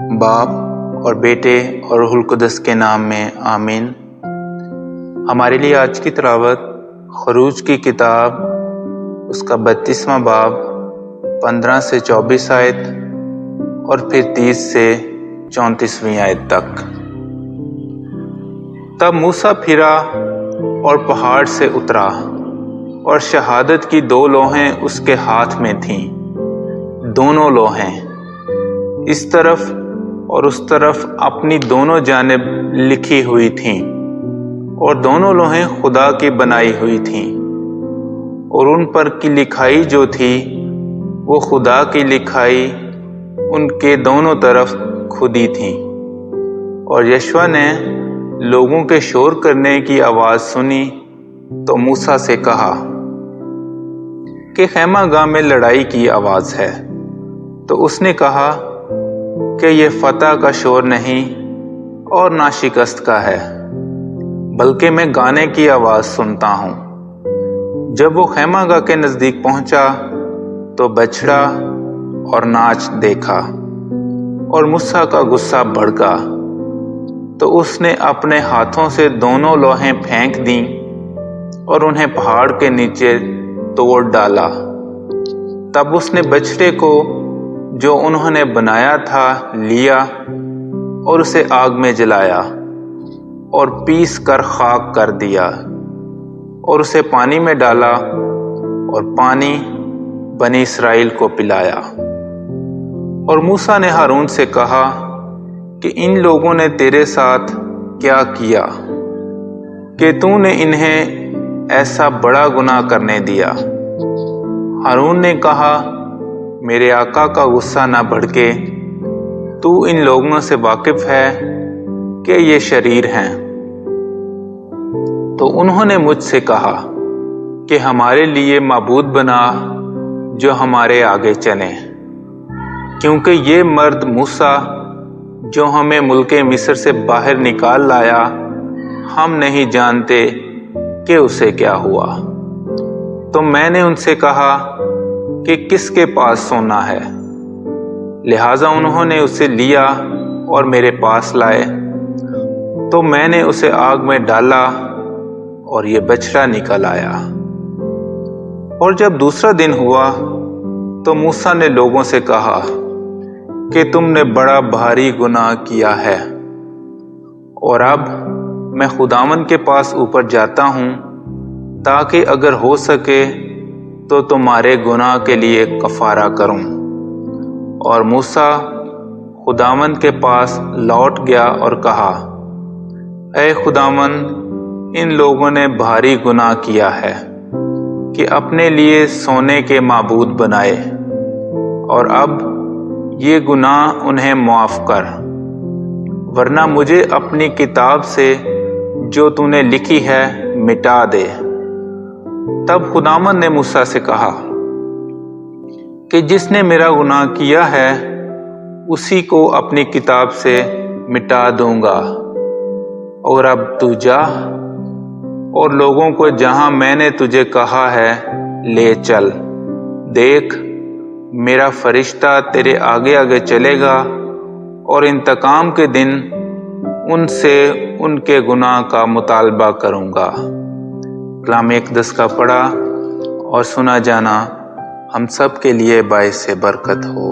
باپ اور بیٹے اور روح القدس کے نام میں آمین۔ ہمارے لیے آج کی تلاوت خروج کی کتاب اس کا 32واں باب 15 سے 24 آیت اور پھر 30 سے 34ویں آیت تک۔ تب موسیٰ پھرا اور پہاڑ سے اترا، اور شہادت کی 2 لوحیں اس کے ہاتھ میں تھیں۔ دونوں لوحیں اس طرف اور اس طرف اپنی دونوں جانب لکھی ہوئی تھیں، اور دونوں لوحیں خدا کی بنائی ہوئی تھیں، اور ان پر کی لکھائی جو تھی وہ خدا کی لکھائی ان کے دونوں طرف کھدی تھی۔ اور یشوع نے لوگوں کے شور کرنے کی آواز سنی تو موسیٰ سے کہا کہ خیمہ گاہ میں لڑائی کی آواز ہے۔ تو اس نے کہا کہ یہ فتح کا شور نہیں اور نہ شکست کا ہے، بلکہ میں گانے کی آواز سنتا ہوں۔ جب وہ خیمہ گاہ کے نزدیک پہنچا تو بچھڑا اور ناچ دیکھا، اور موسیٰ کا غصہ بھڑکا، تو اس نے اپنے ہاتھوں سے دونوں لوحیں پھینک دیں اور انہیں پہاڑ کے نیچے توڑ ڈالا۔ تب اس نے بچھڑے کو جو انہوں نے بنایا تھا لیا اور اسے آگ میں جلایا، اور پیس کر خاک کر دیا، اور اسے پانی میں ڈالا، اور پانی بنی اسرائیل کو پلایا۔ اور موسیٰ نے ہارون سے کہا کہ ان لوگوں نے تیرے ساتھ کیا کیا کہ تو نے انہیں ایسا بڑا گناہ کرنے دیا؟ ہارون نے کہا، میرے آقا کا غصہ نہ بھڑکے، تو ان لوگوں سے واقف ہے کہ یہ شریر ہیں۔ تو انہوں نے مجھ سے کہا کہ ہمارے لیے معبود بنا جو ہمارے آگے چلیں، کیونکہ یہ مرد موسیٰ جو ہمیں ملک مصر سے باہر نکال لایا، ہم نہیں جانتے کہ اسے کیا ہوا۔ تو میں نے ان سے کہا کہ کس کے پاس سونا ہے؟ لہٰذا انہوں نے اسے لیا اور میرے پاس لائے، تو میں نے اسے آگ میں ڈالا اور یہ بچھڑا نکل آیا۔ اور جب دوسرا دن ہوا تو موسیٰ نے لوگوں سے کہا کہ تم نے بڑا بھاری گناہ کیا ہے، اور اب میں خداوند کے پاس اوپر جاتا ہوں تاکہ اگر ہو سکے تو تمہارے گناہ کے لیے کفارہ کروں۔ اور موسیٰ خداوند کے پاس لوٹ گیا اور کہا، اے خداوند، ان لوگوں نے بھاری گناہ کیا ہے کہ اپنے لیے سونے کے معبود بنائے، اور اب یہ گناہ انہیں معاف کر، ورنہ مجھے اپنی کتاب سے جو تو نے لکھی ہے مٹا دے۔ تب خداوند نے موسیٰ سے کہا کہ جس نے میرا گناہ کیا ہے اسی کو اپنی کتاب سے مٹا دوں گا، اور اب تو جا اور لوگوں کو جہاں میں نے تجھے کہا ہے لے چل۔ دیکھ، میرا فرشتہ تیرے آگے آگے چلے گا، اور انتقام کے دن ان سے ان کے گناہ کا مطالبہ کروں گا۔ کلام اقدس کا پڑھا اور سنا جانا ہم سب کے لیے باعث برکت ہو۔